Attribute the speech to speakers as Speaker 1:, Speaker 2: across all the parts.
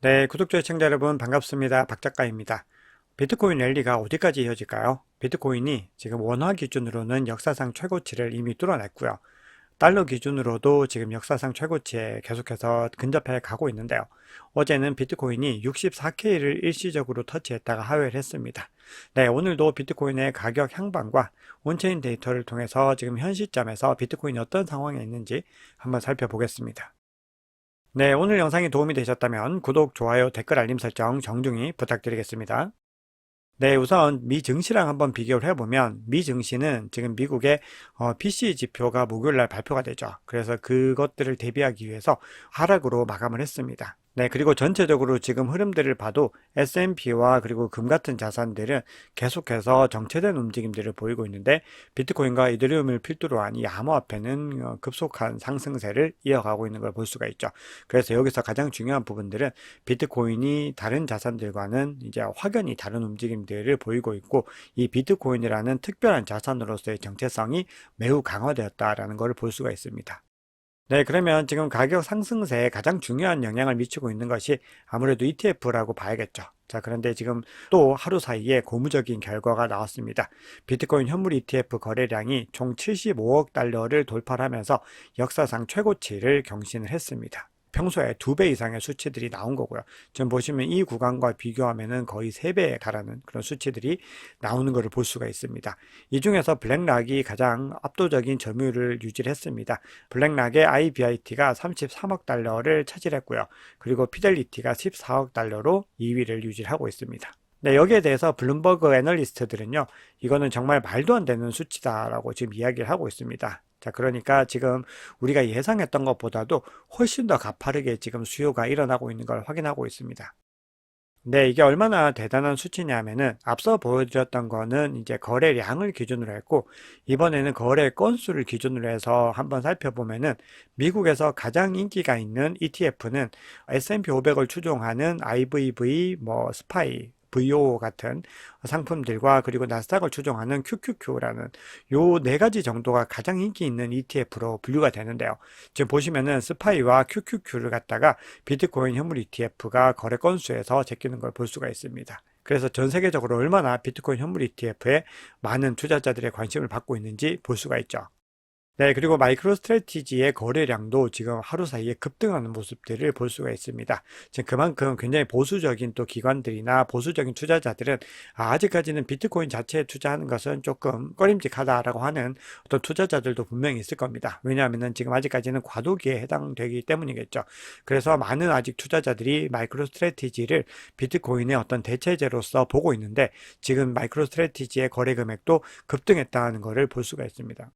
Speaker 1: 네, 구독자 시청자 여러분 반갑습니다. 박 작가입니다. 비트코인 랠리가 어디까지 이어질까요? 비트코인이 지금 원화 기준으로는 역사상 최고치를 이미 뚫어냈고요. 달러 기준으로도 지금 역사상 최고치에 계속해서 근접해 가고 있는데요. 어제는 비트코인이 64K를 일시적으로 터치했다가 하회를 했습니다. 네, 오늘도 비트코인의 가격 향방과 온체인 데이터를 통해서 지금 현 시점에서 비트코인이 어떤 상황에 있는지 한번 살펴보겠습니다. 네, 오늘 영상이 도움이 되셨다면 구독, 좋아요, 댓글 알림 설정 정중히 부탁드리겠습니다. 네, 우선 미 증시랑 한번 비교를 해보면 미 증시는 지금 미국의 PCE 지표가 목요일 날 발표가 되죠. 그래서 그것들을 대비하기 위해서 하락으로 마감을 했습니다. 네, 그리고 전체적으로 지금 흐름들을 봐도 S&P와 그리고 금 같은 자산들은 계속해서 정체된 움직임들을 보이고 있는데 비트코인과 이더리움을 필두로 한 이 암호화폐는 급속한 상승세를 이어가고 있는 걸 볼 수가 있죠. 그래서 여기서 가장 중요한 부분들은 비트코인이 다른 자산들과는 이제 확연히 다른 움직임들을 보이고 있고 이 비트코인이라는 특별한 자산으로서의 정체성이 매우 강화되었다라는 것을 볼 수가 있습니다. 네, 그러면 지금 가격 상승세에 가장 중요한 영향을 미치고 있는 것이 아무래도 ETF라고 봐야겠죠. 자, 그런데 지금 또 하루 사이에 고무적인 결과가 나왔습니다. 비트코인 현물 ETF 거래량이 총 75억 달러를 돌파하면서 역사상 최고치를 경신을 했습니다. 평소에 2배 이상의 수치들이 나온 거고요. 지금 보시면 이 구간과 비교하면은 거의 3배에 달하는 그런 수치들이 나오는 것을 볼 수가 있습니다. 이 중에서 블랙락이 가장 압도적인 점유율을 유지를 했습니다. 블랙락의 IBIT가 33억 달러를 차지했고요. 그리고 피델리티가 14억 달러로 2위를 유지하고 있습니다. 네, 여기에 대해서 블룸버그 애널리스트들은요, 이거는 정말 말도 안 되는 수치다라고 지금 이야기를 하고 있습니다. 자, 그러니까 지금 우리가 예상했던 것보다도 훨씬 더 가파르게 지금 수요가 일어나고 있는 걸 확인하고 있습니다. 네, 이게 얼마나 대단한 수치냐면은 앞서 보여드렸던 거는 이제 거래량을 기준으로 했고 이번에는 거래 건수를 기준으로 해서 한번 살펴보면은 미국에서 가장 인기가 있는 ETF는 S&P 500을 추종하는 IVV, 스파이, VO 같은 상품들과 그리고 나스닥을 추종하는 QQQ라는 요 네 가지 정도가 가장 인기 있는 ETF로 분류가 되는데요. 지금 보시면은 스파이와 QQQ를 갖다가 비트코인 현물 ETF가 거래 건수에서 제끼는 걸 볼 수가 있습니다. 그래서 전 세계적으로 얼마나 비트코인 현물 ETF에 많은 투자자들의 관심을 받고 있는지 볼 수가 있죠. 네, 그리고 마이크로 스트래티지의 거래량도 지금 하루 사이에 급등하는 모습들을 볼 수가 있습니다. 지금 그만큼 굉장히 보수적인 또 기관들이나 보수적인 투자자들은 아직까지는 비트코인 자체에 투자하는 것은 조금 꺼림직하다라고 하는 어떤 투자자들도 분명히 있을 겁니다. 왜냐하면 지금 아직까지는 과도기에 해당되기 때문이겠죠. 그래서 많은 아직 투자자들이 마이크로 스트래티지를 비트코인의 어떤 대체제로서 보고 있는데 지금 마이크로 스트래티지의 거래 금액도 급등했다는 것을 볼 수가 있습니다.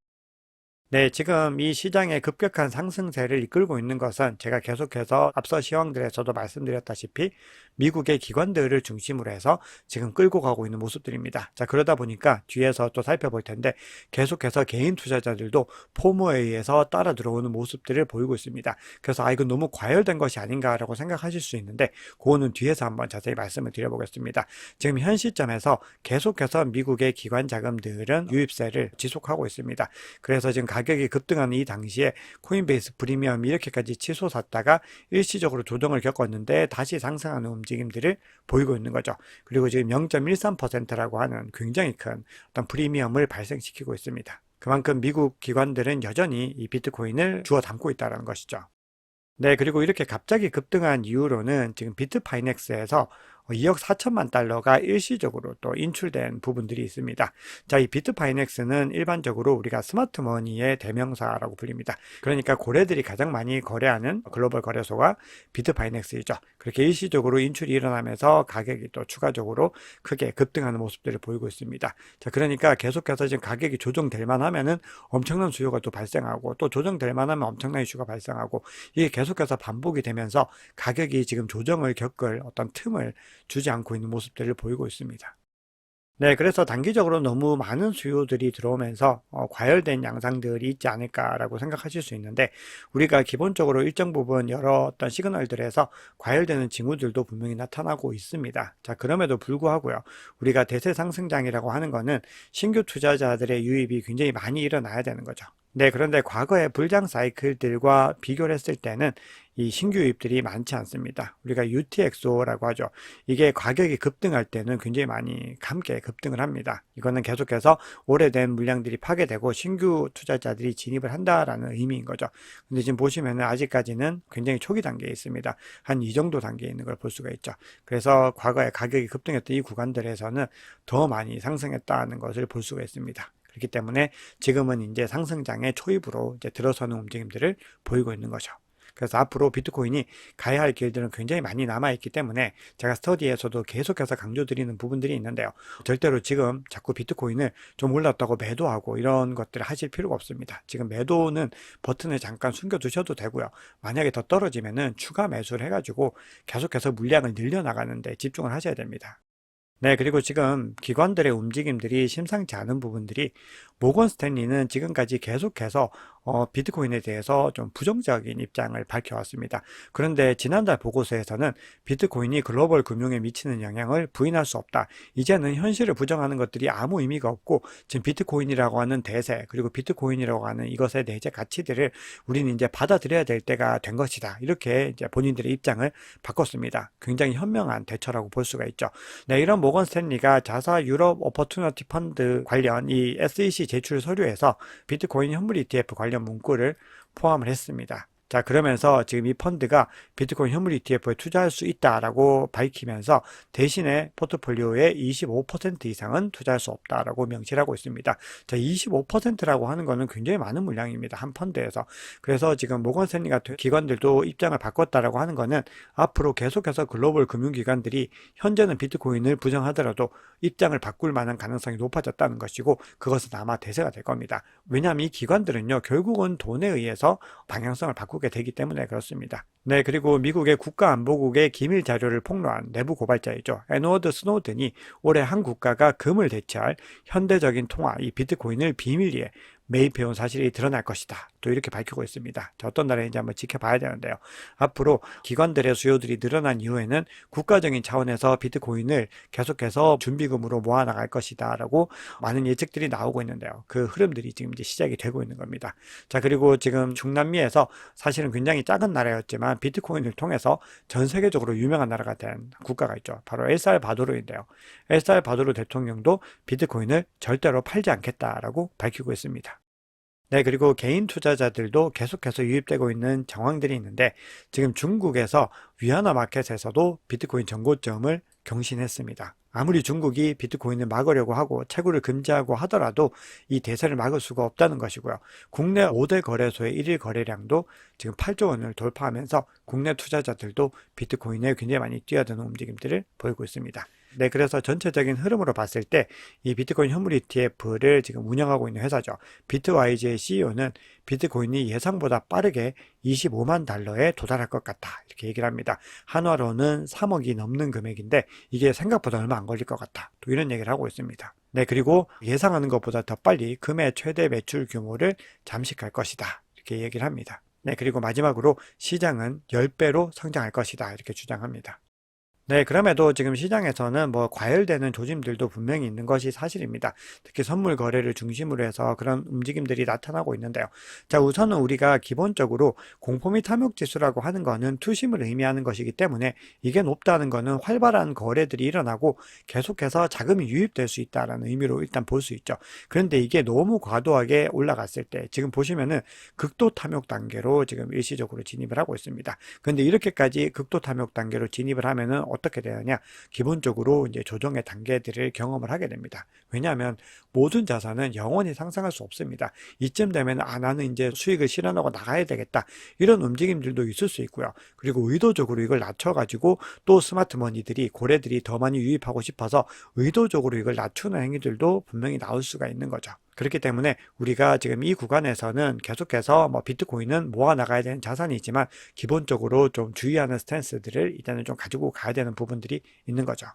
Speaker 1: 네, 지금 이 시장의 급격한 상승세를 이끌고 있는 것은 제가 계속해서 앞서 시황들에서도 말씀드렸다시피 미국의 기관들을 중심으로 해서 지금 끌고 가고 있는 모습들입니다. 자, 그러다 보니까 뒤에서 또 살펴볼 텐데 계속해서 개인 투자자들도 포모에 의해서 따라 들어오는 모습들을 보이고 있습니다. 그래서 이거 너무 과열된 것이 아닌가라고 생각하실 수 있는데 그거는 뒤에서 한번 자세히 말씀을 드려보겠습니다. 지금 현 시점에서 계속해서 미국의 기관 자금들은 유입세를 지속하고 있습니다. 그래서 지금 가격이 급등하는 이 당시에 코인베이스 프리미엄이 이렇게까지 치솟았다가 일시적으로 조정을 겪었는데 다시 상승하는 움직임들을 보이고 있는 거죠. 그리고 지금 0.13%라고 하는 굉장히 큰 어떤 프리미엄을 발생시키고 있습니다. 그만큼 미국 기관들은 여전히 이 비트코인을 주워 담고 있다는 것이죠. 네, 그리고 이렇게 갑자기 급등한 이후로는 지금 비트파이넥스에서 2억 4천만 달러가 일시적으로 또 인출된 부분들이 있습니다. 자, 이 비트파이넥스는 일반적으로 우리가 스마트머니의 대명사라고 불립니다. 그러니까 고래들이 가장 많이 거래하는 글로벌 거래소가 비트파이넥스이죠. 그렇게 일시적으로 인출이 일어나면서 가격이 또 추가적으로 크게 급등하는 모습들을 보이고 있습니다. 자, 그러니까 계속해서 지금 가격이 조정될 만하면은 엄청난 수요가 또 발생하고 또 조정될 만하면 엄청난 이슈가 발생하고 이게 계속해서 반복이 되면서 가격이 지금 조정을 겪을 어떤 틈을 주지 않고 있는 모습들을 보이고 있습니다. 네, 그래서 단기적으로 너무 많은 수요들이 들어오면서 과열된 양상들이 있지 않을까라고 생각하실 수 있는데 우리가 기본적으로 일정 부분 여러 어떤 시그널들에서 과열되는 징후들도 분명히 나타나고 있습니다. 자, 그럼에도 불구하고요. 우리가 대세 상승장이라고 하는 거는 신규 투자자들의 유입이 굉장히 많이 일어나야 되는 거죠. 네, 그런데 과거의 불장 사이클들과 비교를 했을 때는 이 신규 유입들이 많지 않습니다. 우리가 UTXO라고 하죠. 이게 가격이 급등할 때는 굉장히 많이 함께 급등을 합니다. 이거는 계속해서 오래된 물량들이 파괴되고 신규 투자자들이 진입을 한다라는 의미인 거죠. 근데 지금 보시면은 아직까지는 굉장히 초기 단계에 있습니다. 한 이 정도 단계에 있는 걸 볼 수가 있죠. 그래서 과거에 가격이 급등했던 이 구간들에서는 더 많이 상승했다는 것을 볼 수가 있습니다. 그렇기 때문에 지금은 이제 상승장의 초입으로 이제 들어서는 움직임들을 보이고 있는 거죠. 그래서 앞으로 비트코인이 가야 할 길들은 굉장히 많이 남아있기 때문에 제가 스터디에서도 계속해서 강조드리는 부분들이 있는데요. 절대로 지금 자꾸 비트코인을 좀 올랐다고 매도하고 이런 것들을 하실 필요가 없습니다. 지금 매도는 버튼을 잠깐 숨겨두셔도 되고요. 만약에 더 떨어지면은 추가 매수를 해가지고 계속해서 물량을 늘려나가는데 집중을 하셔야 됩니다. 네, 그리고 지금 기관들의 움직임들이 심상치 않은 부분들이 모건 스탠리는 지금까지 계속해서 비트코인에 대해서 좀 부정적인 입장을 밝혀왔습니다. 그런데 지난달 보고서에서는 비트코인이 글로벌 금융에 미치는 영향을 부인할 수 없다. 이제는 현실을 부정하는 것들이 아무 의미가 없고 지금 비트코인이라고 하는 대세 그리고 비트코인이라고 하는 이것의 내재 가치들을 우리는 이제 받아들여야 될 때가 된 것이다. 이렇게 이제 본인들의 입장을 바꿨습니다. 굉장히 현명한 대처라고 볼 수가 있죠. 네, 이런 모건 스탠리가 자사 유럽 오퍼튜너티 펀드 관련 이 SEC 제출 서류에서 비트코인 현물 ETF 관련 문구를 포함을 했습니다. 자, 그러면서 지금 이 펀드가 비트코인 현물 ETF에 투자할 수 있다라고 밝히면서 대신에 포트폴리오의 25% 이상은 투자할 수 없다라고 명시를 하고 있습니다. 자, 25%라고 하는 거는 굉장히 많은 물량입니다. 한 펀드에서. 그래서 지금 모건 스탠리 같은 기관들도 입장을 바꿨다라고 하는 거는 앞으로 계속해서 글로벌 금융기관들이 현재는 비트코인을 부정하더라도 입장을 바꿀 만한 가능성이 높아졌다는 것이고 그것은 아마 대세가 될 겁니다. 왜냐하면 이 기관들은요, 결국은 돈에 의해서 방향성을 바꾸게 되기 때문에 그렇습니다. 네, 그리고 미국의 국가안보국의 기밀 자료를 폭로한 내부 고발자이죠. 에드워드 스노든이 올해 한 국가가 금을 대체할 현대적인 통화, 이 비트코인을 비밀리에 매입해온 사실이 드러날 것이다. 또 이렇게 밝히고 있습니다. 자, 어떤 날인지 한번 지켜봐야 되는데요. 앞으로 기관들의 수요들이 늘어난 이후에는 국가적인 차원에서 비트코인을 계속해서 준비금으로 모아나갈 것이다 라고 많은 예측들이 나오고 있는데요. 그 흐름들이 지금 이제 시작이 되고 있는 겁니다. 자, 그리고 지금 중남미에서 사실은 굉장히 작은 나라였지만 비트코인을 통해서 전 세계적으로 유명한 나라가 된 국가가 있죠. 바로 엘살바도르인데요. 엘살바도르 대통령도 비트코인을 절대로 팔지 않겠다라고 밝히고 있습니다. 네, 그리고 개인 투자자들도 계속해서 유입되고 있는 정황들이 있는데 지금 중국에서 위안화 마켓에서도 비트코인 정고점을 경신했습니다. 아무리 중국이 비트코인을 막으려고 하고 채굴을 금지하고 하더라도 이 대세를 막을 수가 없다는 것이고요. 국내 5대 거래소의 1일 거래량도 지금 8조 원을 돌파하면서 국내 투자자들도 비트코인에 굉장히 많이 뛰어드는 움직임들을 보이고 있습니다. 네, 그래서 전체적인 흐름으로 봤을 때 이 비트코인 현물 ETF를 지금 운영하고 있는 회사죠. 비트와이즈의 CEO는 비트코인이 예상보다 빠르게 25만 달러에 도달할 것 같다. 이렇게 얘기를 합니다. 한화로는 3억이 넘는 금액인데 이게 생각보다 얼마 안 걸릴 것 같다. 또 이런 얘기를 하고 있습니다. 네, 그리고 예상하는 것보다 더 빨리 금의 최대 매출 규모를 잠식할 것이다. 이렇게 얘기를 합니다. 네, 그리고 마지막으로 시장은 10배로 성장할 것이다. 이렇게 주장합니다. 네, 그럼에도 지금 시장에서는 뭐 과열되는 조짐들도 분명히 있는 것이 사실입니다. 특히 선물 거래를 중심으로 해서 그런 움직임들이 나타나고 있는데요. 자, 우선은 우리가 기본적으로 공포 및 탐욕 지수라고 하는 거는 투심을 의미하는 것이기 때문에 이게 높다는 거는 활발한 거래들이 일어나고 계속해서 자금이 유입될 수 있다는 의미로 일단 볼 수 있죠. 그런데 이게 너무 과도하게 올라갔을 때 지금 보시면은 극도 탐욕 단계로 지금 일시적으로 진입을 하고 있습니다. 그런데 이렇게까지 극도 탐욕 단계로 진입을 하면은 어떻게 되느냐? 기본적으로 이제 조정의 단계들을 경험을 하게 됩니다. 왜냐하면 모든 자산은 영원히 상승할 수 없습니다. 이쯤 되면 나는 이제 수익을 실현하고 나가야 되겠다. 이런 움직임들도 있을 수 있고요. 그리고 의도적으로 이걸 낮춰가지고 또 스마트 머니들이 고래들이 더 많이 유입하고 싶어서 의도적으로 이걸 낮추는 행위들도 분명히 나올 수가 있는 거죠. 그렇기 때문에 우리가 지금 이 구간에서는 계속해서 뭐 비트코인은 모아 나가야 되는 자산이지만 기본적으로 좀 주의하는 스탠스들을 일단은 좀 가지고 가야 되는 부분들이 있는 거죠.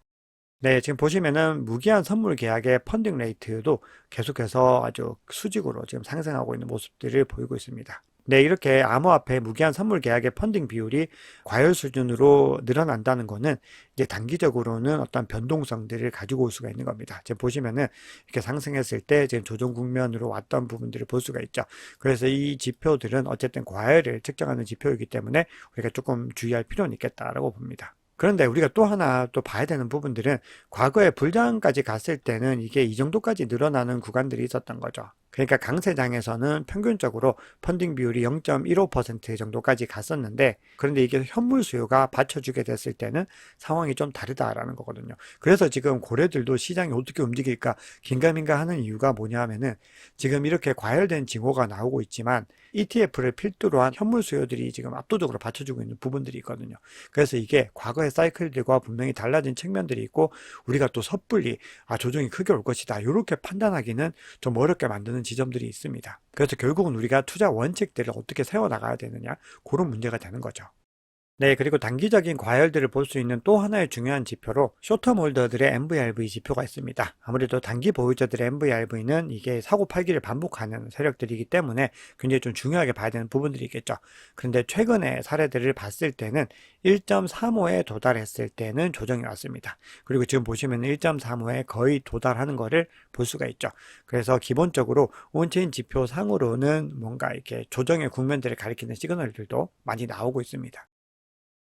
Speaker 1: 네, 지금 보시면은 무기한 선물 계약의 펀딩 레이트도 계속해서 아주 수직으로 지금 상승하고 있는 모습들을 보이고 있습니다. 네, 이렇게 암호화폐 무기한 선물 계약의 펀딩 비율이 과열 수준으로 늘어난다는 거는 이제 단기적으로는 어떤 변동성들을 가지고 올 수가 있는 겁니다. 지금 보시면은 이렇게 상승했을 때 지금 조정 국면으로 왔던 부분들을 볼 수가 있죠. 그래서 이 지표들은 어쨌든 과열을 측정하는 지표이기 때문에 우리가 조금 주의할 필요는 있겠다라고 봅니다. 그런데 우리가 또 하나 또 봐야 되는 부분들은 과거에 불장까지 갔을 때는 이게 이 정도까지 늘어나는 구간들이 있었던 거죠. 그러니까 강세장에서는 평균적으로 펀딩 비율이 0.15% 정도까지 갔었는데, 그런데 이게 현물 수요가 받쳐주게 됐을 때는 상황이 좀 다르다라는 거거든요. 그래서 지금 고래들도 시장이 어떻게 움직일까 긴가민가 하는 이유가 뭐냐 하면은 지금 이렇게 과열된 징후가 나오고 있지만 ETF를 필두로 한 현물 수요들이 지금 압도적으로 받쳐주고 있는 부분들이 있거든요. 그래서 이게 과거의 사이클들과 분명히 달라진 측면들이 있고, 우리가 또 섣불리 조정이 크게 올 것이다 이렇게 판단하기는 좀 어렵게 만드는 지점들이 있습니다. 그래서 결국은 우리가 투자 원칙들을 어떻게 세워나가야 되느냐, 그런 문제가 되는 거죠. 네, 그리고 단기적인 과열들을 볼 수 있는 또 하나의 중요한 지표로 쇼텀 홀더들의 MVRV 지표가 있습니다. 아무래도 단기 보유자들의 MVRV는 이게 사고 팔기를 반복하는 세력들이기 때문에 굉장히 좀 중요하게 봐야 되는 부분들이 있겠죠. 그런데 최근의 사례들을 봤을 때는 1.35에 도달했을 때는 조정이 왔습니다. 그리고 지금 보시면 1.35에 거의 도달하는 것을 볼 수가 있죠. 그래서 기본적으로 온체인 지표 상으로는 뭔가 이렇게 조정의 국면들을 가리키는 시그널들도 많이 나오고 있습니다.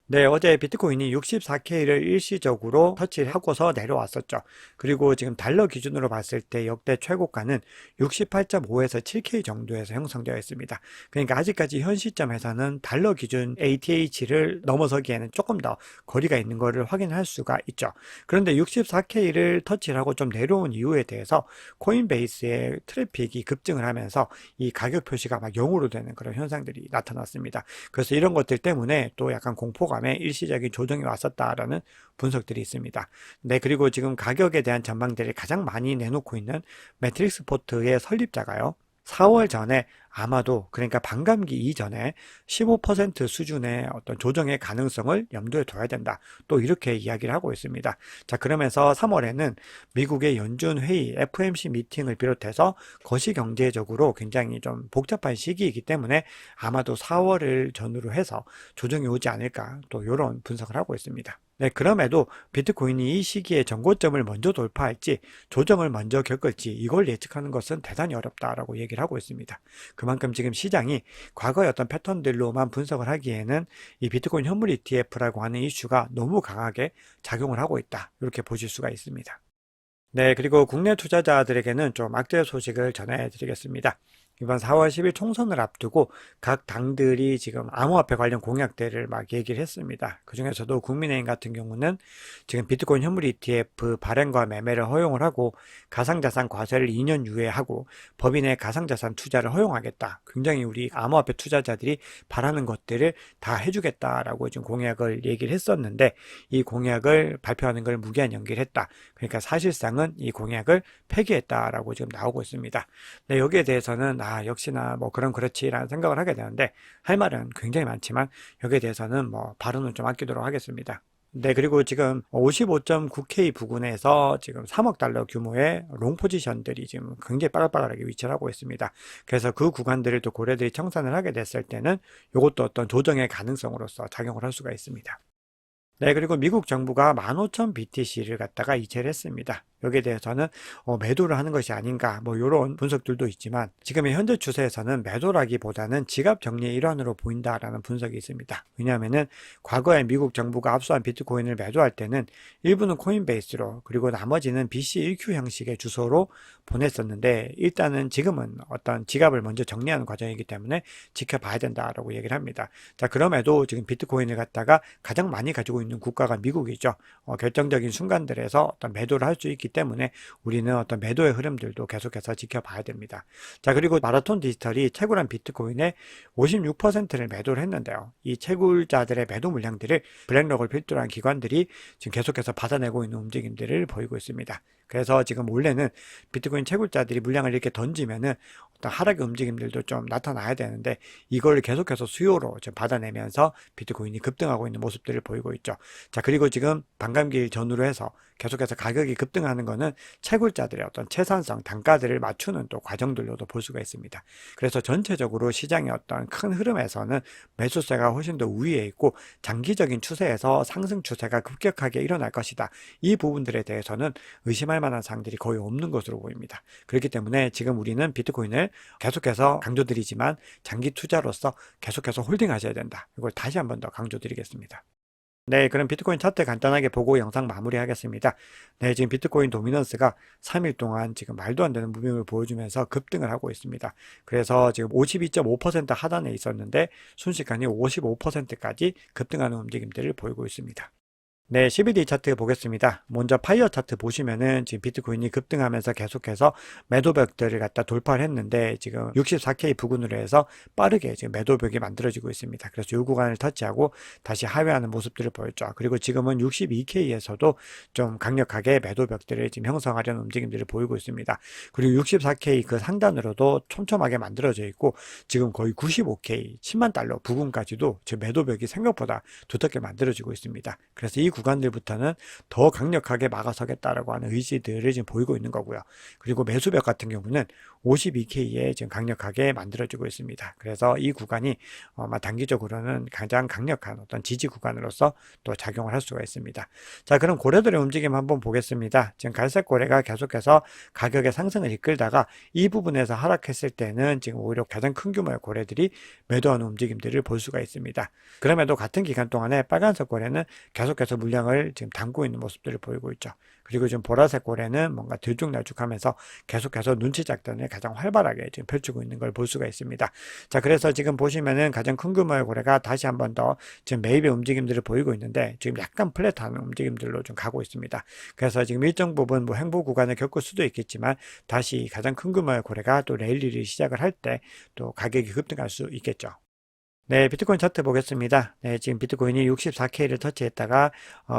Speaker 1: 네, 어제 비트코인이 64K를 일시적으로 터치하고서 내려왔었죠. 그리고 지금 달러 기준으로 봤을 때 역대 최고가는 68.5에서 7K 정도에서 형성되어 있습니다. 그러니까 아직까지 현 시점에서는 달러 기준 ATH를 넘어서기에는 조금 더 거리가 있는 것을 확인할 수가 있죠. 그런데 64K를 터치하고 좀 내려온 이유에 대해서 코인베이스의 트래픽이 급증을 하면서 이 가격 표시가 막 0으로 되는 그런 현상들이 나타났습니다. 그래서 이런 것들 때문에 또 약간 공포감에 일시적인 조정이 왔었다라는 분석들이 있습니다. 네, 그리고 지금 가격에 대한 전망들을 가장 많이 내놓고 있는 매트릭스 포트의 설립자가요, 4월 전에 아마도, 그러니까 반감기 이전에 15% 수준의 어떤 조정의 가능성을 염두에 둬야 된다, 또 이렇게 이야기를 하고 있습니다. 자, 그러면서 3월에는 미국의 연준 회의 FOMC 미팅을 비롯해서 거시경제적으로 굉장히 좀 복잡한 시기이기 때문에 아마도 4월을 전후로 해서 조정이 오지 않을까, 또 이런 분석을 하고 있습니다. 네, 그럼에도 비트코인이 이 시기에 전고점을 먼저 돌파할지 조정을 먼저 겪을지 이걸 예측하는 것은 대단히 어렵다라고 얘기를 하고 있습니다. 그만큼 지금 시장이 과거의 어떤 패턴들로만 분석을 하기에는 이 비트코인 현물 ETF라고 하는 이슈가 너무 강하게 작용을 하고 있다, 이렇게 보실 수가 있습니다. 네, 그리고 국내 투자자들에게는 좀 악재 소식을 전해드리겠습니다. 이번 4월 10일 총선을 앞두고 각 당들이 지금 암호화폐 관련 공약들을 막 얘기를 했습니다. 그 중에서도 국민의힘 같은 경우는 지금 비트코인 현물 ETF 발행과 매매를 허용을 하고 가상자산 과세를 2년 유예하고 법인의 가상자산 투자를 허용하겠다, 굉장히 우리 암호화폐 투자자들이 바라는 것들을 다 해주겠다라고 지금 공약을 얘기를 했었는데, 이 공약을 발표하는 걸 무기한 연기를 했다. 그러니까 사실상은 이 공약을 폐기했다라고 지금 나오고 있습니다. 네, 여기에 대해서는 역시나 뭐 그렇지라는 생각을 하게 되는데, 할 말은 굉장히 많지만 여기에 대해서는 뭐 발언을 좀 아끼도록 하겠습니다. 네, 그리고 지금 55.9K 부근에서 지금 3억 달러 규모의 롱 포지션들이 지금 굉장히 빠글빠글하게 위치를 하고 있습니다. 그래서 그 구간들을 또 고래들이 청산을 하게 됐을 때는 이것도 어떤 조정의 가능성으로서 작용을 할 수가 있습니다. 네, 그리고 미국 정부가 15,000BTC를 갖다가 이체를 했습니다. 여기에 대해서는 매도를 하는 것이 아닌가, 뭐 이런 분석들도 있지만 지금의 현재 추세에서는 매도라기보다는 지갑 정리의 일환으로 보인다라는 분석이 있습니다. 왜냐하면은 과거에 미국 정부가 압수한 비트코인을 매도할 때는 일부는 코인베이스로, 그리고 나머지는 BC1Q 형식의 주소로 보냈었는데, 일단은 지금은 어떤 지갑을 먼저 정리하는 과정이기 때문에 지켜봐야 된다라고 얘기를 합니다. 자, 그럼에도 지금 비트코인을 갖다가 가장 많이 가지고 있는 국가가 미국이죠. 결정적인 순간들에서 어떤 매도를 할 수 있기 때문에 우리는 어떤 매도의 흐름들도 계속해서 지켜봐야 됩니다. 자, 그리고 마라톤 디지털이 채굴한 비트코인의 56%를 매도를 했는데요. 이 채굴자들의 매도 물량들을 블랙록을 필두로 한 기관들이 지금 계속해서 받아내고 있는 움직임들을 보이고 있습니다. 그래서 지금 원래는 비트코인 채굴자들이 물량을 이렇게 던지면은 어떤 하락의 움직임들도 좀 나타나야 되는데, 이걸 계속해서 수요로 좀 받아내면서 비트코인이 급등하고 있는 모습들을 보이고 있죠. 자, 그리고 지금 반감기 전후로 해서 계속해서 가격이 급등하는 급등하는 거는 채굴자들의 어떤 채산성, 단가들을 맞추는 또 과정들로도 볼 수가 있습니다. 그래서 전체적으로 시장의 어떤 큰 흐름에서는 매수세가 훨씬 더 우위에 있고 장기적인 추세에서 상승 추세가 급격하게 일어날 것이다. 이 부분들에 대해서는 의심할 만한 사항들이 거의 없는 것으로 보입니다. 그렇기 때문에 지금 우리는 비트코인을 계속해서 강조드리지만 장기 투자로서 계속해서 홀딩하셔야 된다. 이걸 다시 한 번 더 강조드리겠습니다. 네, 그럼 비트코인 차트 간단하게 보고 영상 마무리하겠습니다. 네, 지금 비트코인 도미넌스가 3일 동안 지금 말도 안 되는 무빙을 보여주면서 급등을 하고 있습니다. 그래서 지금 52.5% 하단에 있었는데 순식간에 55%까지 급등하는 움직임들을 보이고 있습니다. 네, 12D 차트 보겠습니다. 먼저 파이어 차트 보시면은 지금 비트코인이 급등하면서 계속해서 매도벽들을 갖다 돌파를 했는데 지금 64K 부근으로 해서 빠르게 지금 매도벽이 만들어지고 있습니다. 그래서 이 구간을 터치하고 다시 하회하는 모습들을 보였죠. 그리고 지금은 62K에서도 좀 강력하게 매도벽들을 지금 형성하려는 움직임들을 보이고 있습니다. 그리고 64K 그 상단으로도 촘촘하게 만들어져 있고 지금 거의 95K 10만 달러 부근까지도 지금 매도벽이 생각보다 두텁게 만들어지고 있습니다. 그래서 이 구간들부터는 더 강력하게 막아서겠다라고 하는 의지들을 지금 보이고 있는 거고요. 그리고 매수벽 같은 경우는 52K에 지금 강력하게 만들어지고 있습니다. 그래서 이 구간이 단기적으로는 가장 강력한 어떤 지지 구간으로서 또 작용을 할 수가 있습니다. 자, 그럼 고래들의 움직임 한번 보겠습니다. 지금 갈색 고래가 계속해서 가격의 상승을 이끌다가 이 부분에서 하락했을 때는 지금 오히려 가장 큰 규모의 고래들이 매도하는 움직임들을 볼 수가 있습니다. 그럼에도 같은 기간 동안에 빨간색 고래는 계속해서 물량을 지금 담고 있는 모습들을 보이고 있죠. 그리고 지금 보라색 고래는 뭔가 들쭉날쭉하면서 계속해서 눈치 작전을 가장 활발하게 지금 펼치고 있는 걸 볼 수가 있습니다. 자, 그래서 지금 보시면은 가장 큰 규모의 고래가 다시 한 번 더 지금 매입의 움직임들을 보이고 있는데 지금 약간 플랫하는 움직임들로 좀 가고 있습니다. 그래서 지금 일정 부분 뭐 횡보 구간을 겪을 수도 있겠지만 다시 가장 큰 규모의 고래가 또 랠리를 시작을 할 때 또 가격이 급등할 수 있겠죠. 네, 비트코인 차트 보겠습니다. 네, 지금 비트코인이 64K를 터치했다가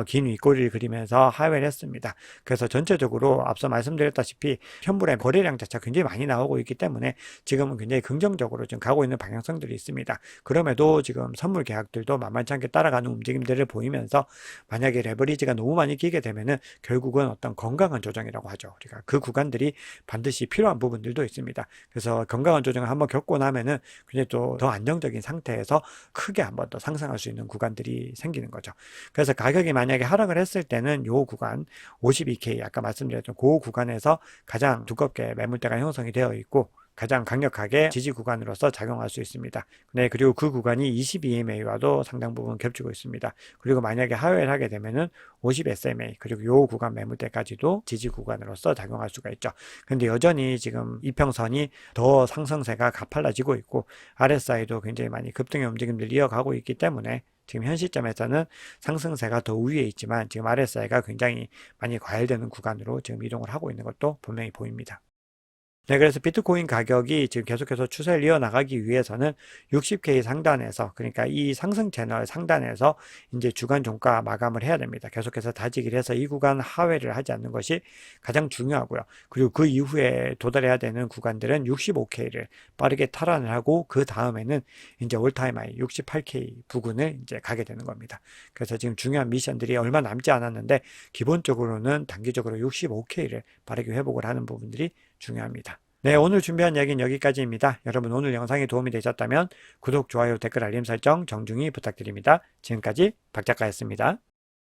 Speaker 1: 긴 윗꼬리를 그리면서 하회를 했습니다. 그래서 전체적으로 앞서 말씀드렸다시피 현물의 거래량 자체가 굉장히 많이 나오고 있기 때문에 지금은 굉장히 긍정적으로 지금 가고 있는 방향성들이 있습니다. 그럼에도 지금 선물 계약들도 만만치 않게 따라가는 움직임들을 보이면서 만약에 레버리지가 너무 많이 끼게 되면은 결국은 어떤 건강한 조정이라고 하죠. 우리가 그 구간들이 반드시 필요한 부분들도 있습니다. 그래서 건강한 조정을 한번 겪고 나면은 굉장히 또 더 안정적인 상태 에서 크게 한 번 더 상승할 수 있는 구간들이 생기는 거죠. 그래서 가격이 만약에 하락을 했을 때는 요 구간 52K 아까 말씀드렸던 그 구간에서 가장 두껍게 매물대가 형성이 되어 있고 가장 강력하게 지지 구간으로서 작용할 수 있습니다. 네, 그리고 그 구간이 22MA와도 상당 부분 겹치고 있습니다. 그리고 만약에 하회를 하게 되면은 50SMA 그리고 요 구간 매물대까지도 지지 구간으로서 작용할 수가 있죠. 근데 여전히 지금 이평선이 더 상승세가 가팔라지고 있고 RSI도 굉장히 많이 급등의 움직임들을 이어가고 있기 때문에 지금 현 시점에서는 상승세가 더 우위에 있지만 지금 RSI가 굉장히 많이 과열되는 구간으로 지금 이동을 하고 있는 것도 분명히 보입니다. 네, 그래서 비트코인 가격이 지금 계속해서 추세를 이어나가기 위해서는 60K 상단에서, 그러니까 이 상승 채널 상단에서 이제 주간 종가 마감을 해야 됩니다. 계속해서 다지기를 해서 이 구간 하회를 하지 않는 것이 가장 중요하고요. 그리고 그 이후에 도달해야 되는 구간들은 65K를 빠르게 탈환을 하고 그 다음에는 이제 올타임 하이 68K 부근을 이제 가게 되는 겁니다. 그래서 지금 중요한 미션들이 얼마 남지 않았는데 기본적으로는 단기적으로 65K를 빠르게 회복을 하는 부분들이 중요합니다. 네, 오늘 준비한 이야기는 여기까지입니다. 여러분 오늘 영상이 도움이 되셨다면 구독, 좋아요, 댓글, 알림 설정 정중히 부탁드립니다. 지금까지 박 작가였습니다.